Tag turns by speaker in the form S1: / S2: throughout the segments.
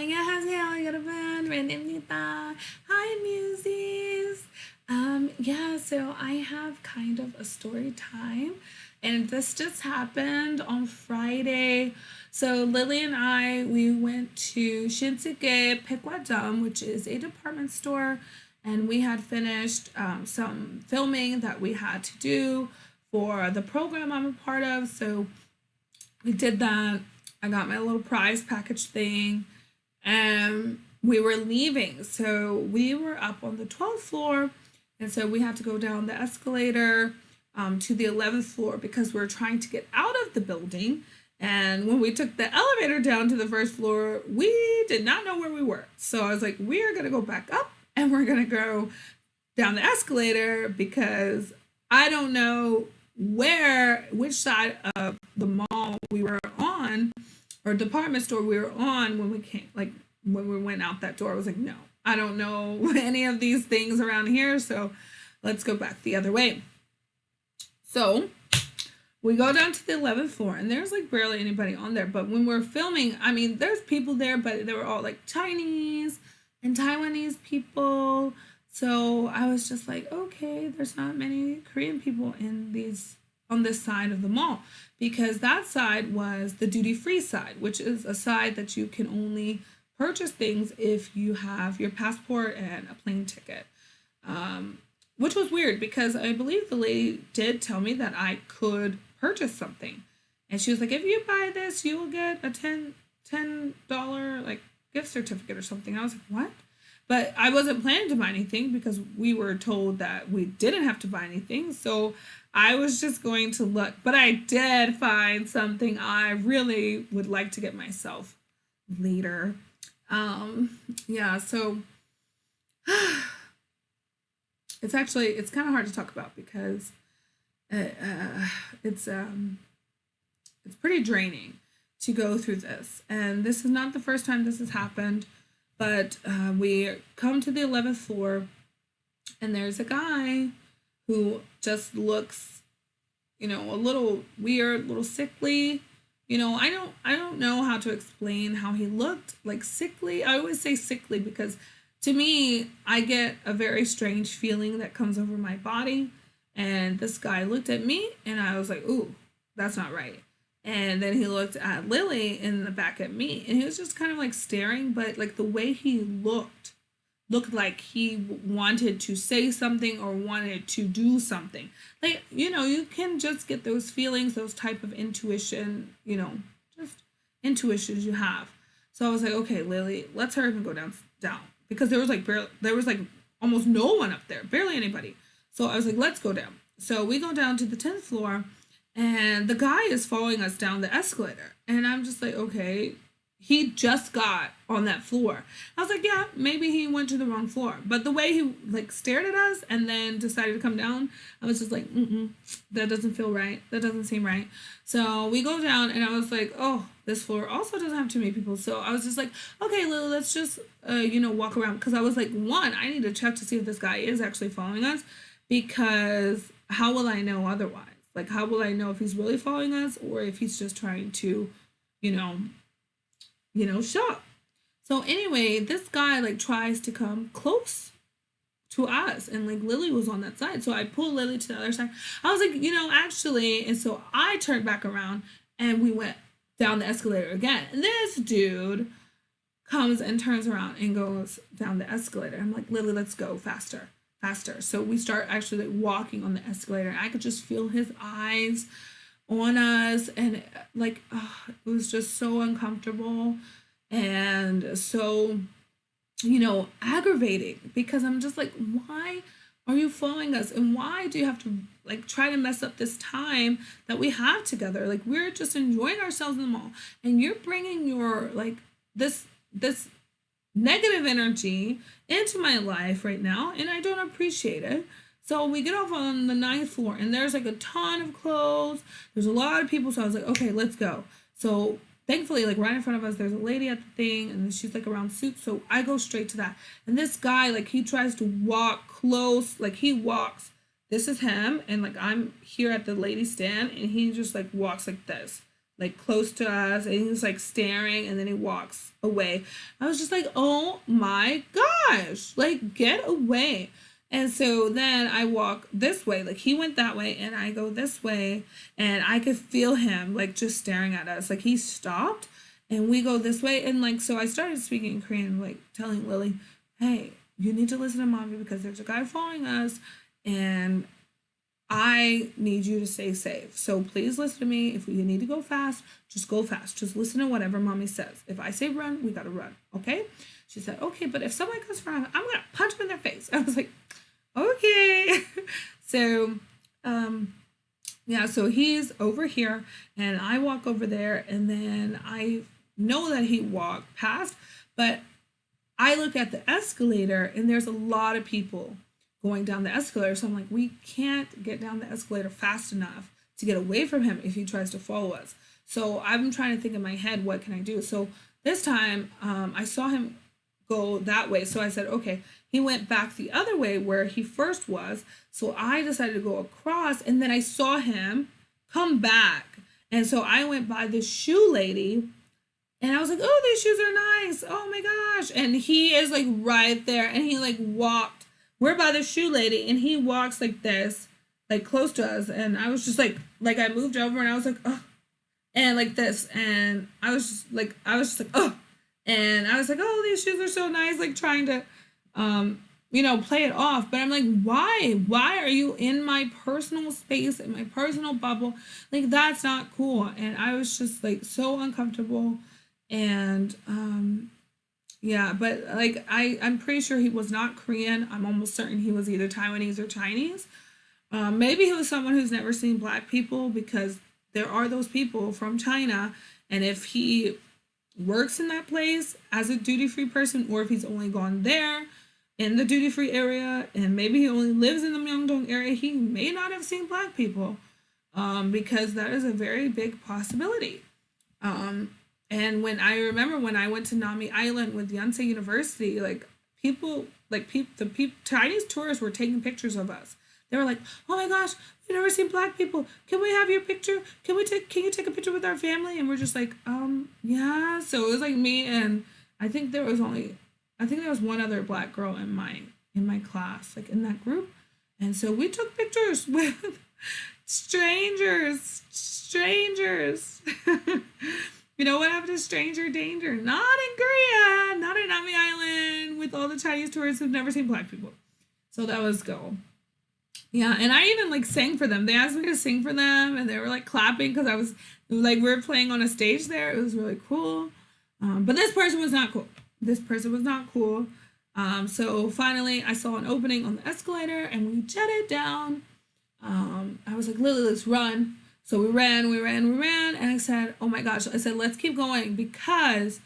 S1: 안녕하세요, 여러분. 랜입니다. Hi, Musies. Yeah, so I have kind of a story time, and this just happened on Friday. So Lily and I, we went to Shinsegae Pekwajam, which is a department store, and we had finished some filming that we had to do for the program I'm a part of. So we did that. I got my little prize package thing, and we were leaving. So we were up on the 12th floor, and so we had to go down the escalator to the 11th floor because we were trying to get out of the building. And when we took the elevator down to the first floor, we did not know where we were. So I was like, we are going to go back up and we're going to go down the escalator because I don't know which side of the mall we were on or department store we were on when we came, like when we went out that door. I was like, no, I don't know any of these things around here, so let's go back the other way. So we go down to the 11th floor, and there's like barely anybody on there. But when we're filming, I mean, there's people there, but they were all like Chinese and Taiwanese people. So I was just like, okay, there's not many Korean people on this side of the mall, because that side was the duty-free side, which is a side that you can only purchase things if you have your passport and a plane ticket. Which was weird because I believe the lady did tell me that I could purchase something. And she was like, if you buy this, you will get a $10 like gift certificate or something. I was like, what? But I wasn't planning to buy anything because we were told that we didn't have to buy anything. So I was just going to look. But I did find something I really would like to get myself later. Yeah, so it's kind of hard to talk about because it's pretty draining to go through this. And this is not the first time this has happened. But we come to the 11th floor, and there's a guy who just looks, a little weird, a little sickly. I don't know how to explain how he looked, like sickly. I always say sickly because to me, I get a very strange feeling that comes over my body. And this guy looked at me, and I was like, ooh, that's not right. And then he looked at Lily in the back at me, and he was just kind of like staring, but like the way he looked like he wanted to say something or wanted to do something. Like, you can just get those feelings, those type of intuition, just intuitions you have. So I was like, okay, Lily, let's hurry up and go down because there was like almost no one up there, barely anybody. So I was like, let's go down. So we go down to the 10th floor. And the guy is following us down the escalator. And I'm just like, okay, he just got on that floor. I was like, yeah, maybe he went to the wrong floor. But the way he like stared at us and then decided to come down, I was just like, that doesn't feel right. That doesn't seem right. So we go down, and I was like, oh, this floor also doesn't have too many people. So I was just like, okay, Lily, let's just, walk around. Because I was like, one, I need to check to see if this guy is actually following us. Because how will I know otherwise? Like, how will I know if he's really following us or if he's just trying to, shop? So anyway, this guy like tries to come close to us, and like Lily was on that side. So I pulled Lily to the other side. I was like, actually, and so I turned back around and we went down the escalator again. And this dude comes and turns around and goes down the escalator. I'm like, Lily, let's go faster. So we start actually like walking on the escalator, and I could just feel his eyes on us, and like it was just so uncomfortable and so aggravating, because I'm just like, why are you following us, and why do you have to like try to mess up this time that we have together? Like, we're just enjoying ourselves in the mall, and you're bringing your like this negative energy into my life right now, and I don't appreciate it. So we get off on the 9th floor, and there's like a ton of clothes. There's a lot of people. So I was like, okay, let's go. So thankfully, like right in front of us, there's a lady at the thing, and she's like around suits. So I go straight to that. And this guy, like, he tries to walk close. Like, he walks. This is him, and like I'm here at the lady stand, and he just like walks like this. like close to us, and he's like staring, and then he walks away. I was just like, oh my gosh, like get away. And so then I walk this way, like he went that way, and I go this way, and I could feel him like just staring at us. Like he stopped, and we go this way, and like so I started speaking in Korean, like telling Lily, hey, you need to listen to mommy because there's a guy following us, and I need you to stay safe. So please listen to me. If you need to go fast, just go fast. Just listen to whatever mommy says. If I say run, we gotta run. Okay? She said, okay, but if someone comes from, I'm gonna punch them in their face. I was like, okay. So yeah, so he's over here and I walk over there, and then I know that he walked past, but I look at the escalator and there's a lot of people going down the escalator. So I'm like, we can't get down the escalator fast enough to get away from him if he tries to follow us. So I'm trying to think in my head, what can I do? So this time I saw him go that way. So I said, okay, he went back the other way where he first was. So I decided to go across, and then I saw him come back. And so I went by the shoe lady, and I was like, oh, these shoes are nice. Oh my gosh. And he is like right there, and he like walked. We're by the shoe lady, and he walks like this, like close to us. And I was just like I moved over, and I was like, oh, and like this. And I was just like, oh. And I was like, oh, these shoes are so nice, like trying to, play it off. But I'm like, why? Why are you in my personal space, in my personal bubble? Like, that's not cool. And I was just like so uncomfortable. And yeah, but like I'm pretty sure he was not Korean. I'm almost certain he was either Taiwanese or Chinese. Maybe he was someone who's never seen black people, because there are those people from China. And if he works in that place as a duty free person, or if he's only gone there in the duty free area, and maybe he only lives in the Myeongdong area, he may not have seen black people, because that is a very big possibility. And when I remember when I went to Nami Island with Yonsei University, like people, Chinese tourists were taking pictures of us. They were like, "Oh my gosh, we've never seen black people. Can we have your picture? Can you take a picture with our family?" And we're just like, yeah. So it was like me, and I think there was one other black girl in my class, like in that group. And so we took pictures with strangers. You know what happened to stranger danger? Not in Korea, not in Nami Island, with all the Chinese tourists who've never seen black people. So that was go. Yeah, and I even like sang for them. They asked me to sing for them, and they were like clapping because I was like, we were playing on a stage there. It was really cool. But this person was not cool. This person was not cool. So finally, I saw an opening on the escalator, and we jetted down. I was like, Lily, let's run. So we ran, and I said, oh my gosh, I said, let's keep going, because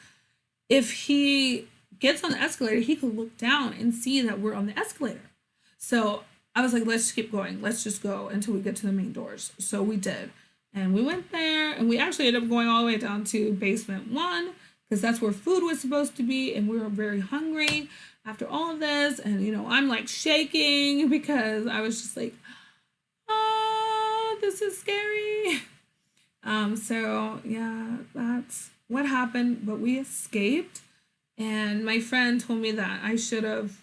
S1: if he gets on the escalator, he could look down and see that we're on the escalator. So I was like, let's keep going. Let's just go until we get to the main doors. So we did. And we went there, and we actually ended up going all the way down to basement 1, because that's where food was supposed to be. And we were very hungry after all of this. And, I'm like shaking because I was just like, oh, this is scary. So yeah, that's what happened. But we escaped. And my friend told me that I should have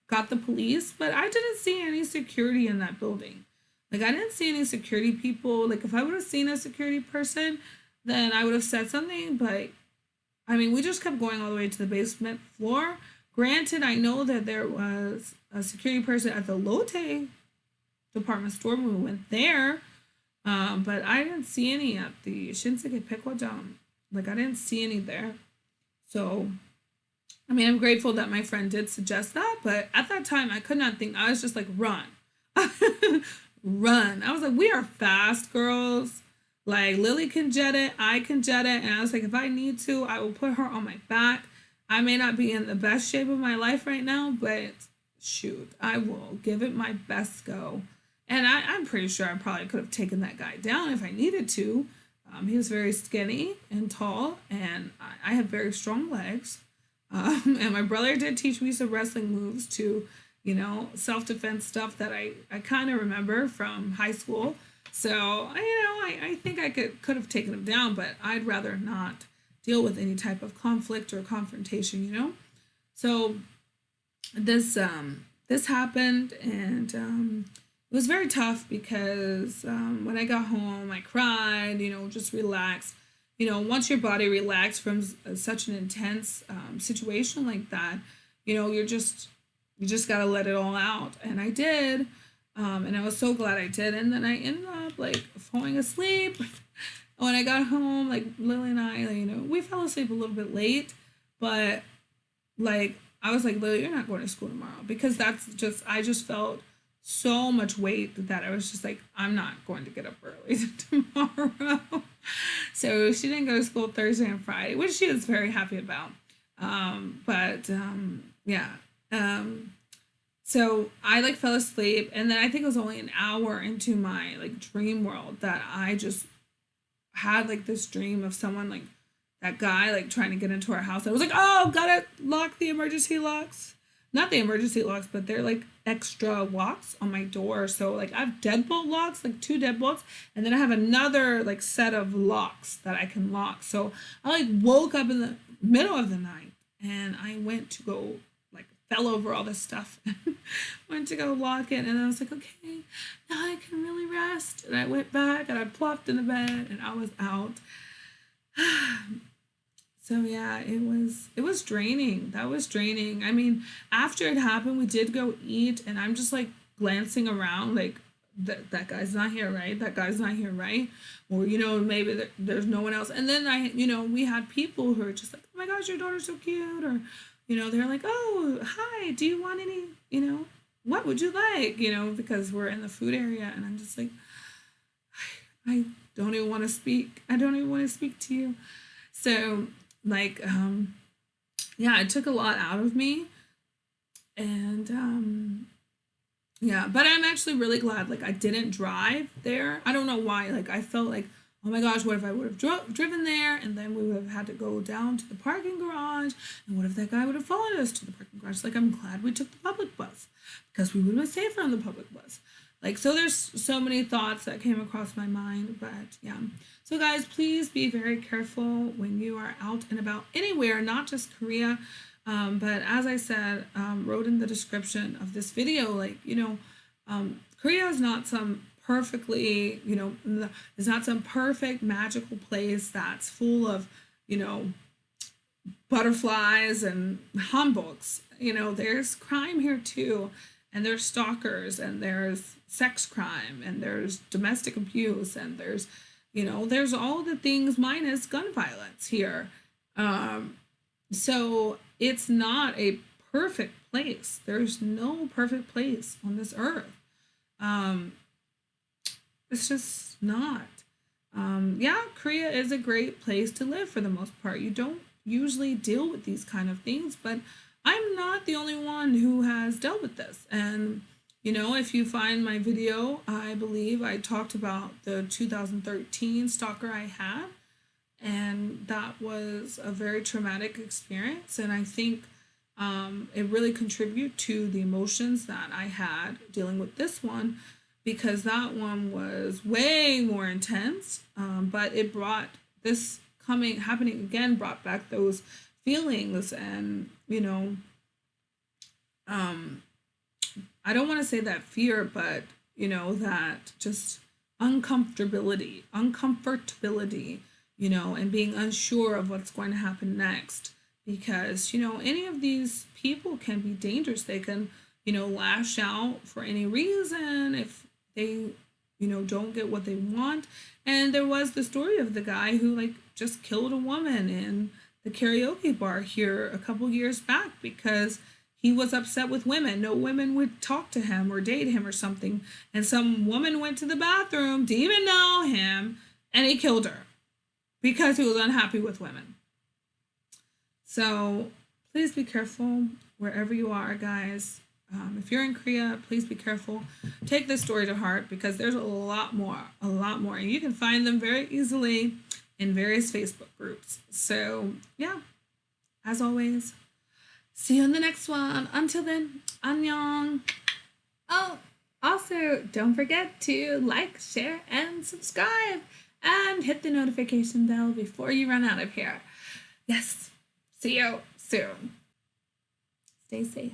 S1: got the police, but I didn't see any security in that building. Like, I didn't see any security people. Like, if I would have seen a security person, then I would have said something. But I mean, we just kept going all the way to the basement floor. Granted, I know that there was a security person at the Lotte department store when we went there, but I didn't see any at the Shinsegae Pekwajang. Like, I didn't see any there. So I mean, I'm grateful that my friend did suggest that, but at that time, I could not think. I was just like, run. Run. I was like, we are fast girls. Like, Lily can jet it. I can jet it. And I was like, if I need to, I will put her on my back. I may not be in the best shape of my life right now, but shoot, I will give it my best go. And I'm pretty sure I probably could have taken that guy down if I needed to. He was very skinny and tall, and I have very strong legs. And my brother did teach me some wrestling moves to, self-defense stuff that I kind of remember from high school. So I think I could have taken him down, but I'd rather not deal with any type of conflict or confrontation. So this happened, and it was very tough because when I got home, I cried. Just relaxed. Once your body relaxed from such an intense situation like that, you just gotta let it all out, and I did. And I was so glad I did. And then I ended up like falling asleep. When I got home, like Lily and I, we fell asleep a little bit late, but like I was like, Lily, you're not going to school tomorrow, because I just felt so much weight that I was just like, I'm not going to get up early tomorrow. So she didn't go to school Thursday and Friday, which she was very happy about. But yeah. So I like fell asleep, and then I think it was only an hour into my like dream world that I just had like this dream of someone, like that guy, like trying to get into our house. I was like, oh, gotta lock the emergency locks. Not the emergency locks, but they're like extra locks on my door. So like I have deadbolt locks, like two deadbolts, and then I have another like set of locks that I can lock. So I like woke up in the middle of the night, and I went to go, like fell over all this stuff and went to go lock it, and I was like, okay, now I can really rest. And I went back and I plopped in the bed and I was out. So yeah, it was draining. That was draining. I mean, after it happened, we did go eat, and I'm just like glancing around, like that guy's not here, right? That guy's not here, right? Or maybe there's no one else. And then we had people who are just like, oh my gosh, your daughter's so cute, or they're like, oh hi, do you want any, what would you like, because we're in the food area, and I'm just like, I don't even want to speak. I don't even want to speak to you. So like yeah, it took a lot out of me, and yeah, but I'm actually really glad like I didn't drive there. I don't know why. Like I felt like, oh my gosh, what if I would have driven there, and then we would have had to go down to the parking garage, and what if that guy would have followed us to the parking garage? Like I'm glad we took the public bus, because we would have been safer on the public bus. Like, so there's so many thoughts that came across my mind, but yeah. So guys, please be very careful when you are out and about anywhere, not just Korea. But as I said, wrote in the description of this video, like, Korea is not some perfectly, is not some perfect magical place that's full of, butterflies and humbugs. There's crime here too, and there's stalkers, and there's sex crime, and there's domestic abuse, and there's all the things minus gun violence here. So it's not a perfect place. There's no perfect place on this earth. Um, it's just not. Yeah, Korea is a great place to live for the most part. You don't usually deal with these kind of things, but I'm not the only one who has dealt with this. And, if you find my video, I believe I talked about the 2013 stalker I had. And that was a very traumatic experience. And I think it really contributed to the emotions that I had dealing with this one, because that one was way more intense. But it brought this happening again, brought back those feelings, and I don't want to say that fear, but that just uncomfortability, and being unsure of what's going to happen next, because any of these people can be dangerous. They can lash out for any reason if they don't get what they want. And there was the story of the guy who like just killed a woman in the karaoke bar here a couple years back because he was upset with women. No women would talk to him or date him or something, and some woman went to the bathroom, didn't even know him, and he killed her because he was unhappy with women. So please be careful wherever you are, guys. If you're in Korea, please be careful. Take this story to heart, because there's a lot more, and you can find them very easily in various Facebook groups. So yeah, as always, see you in the next one. Until then, annyeong. Oh, Also, don't forget to like, share, and subscribe, and hit the notification bell before you run out of here. Yes, see you soon. Stay safe.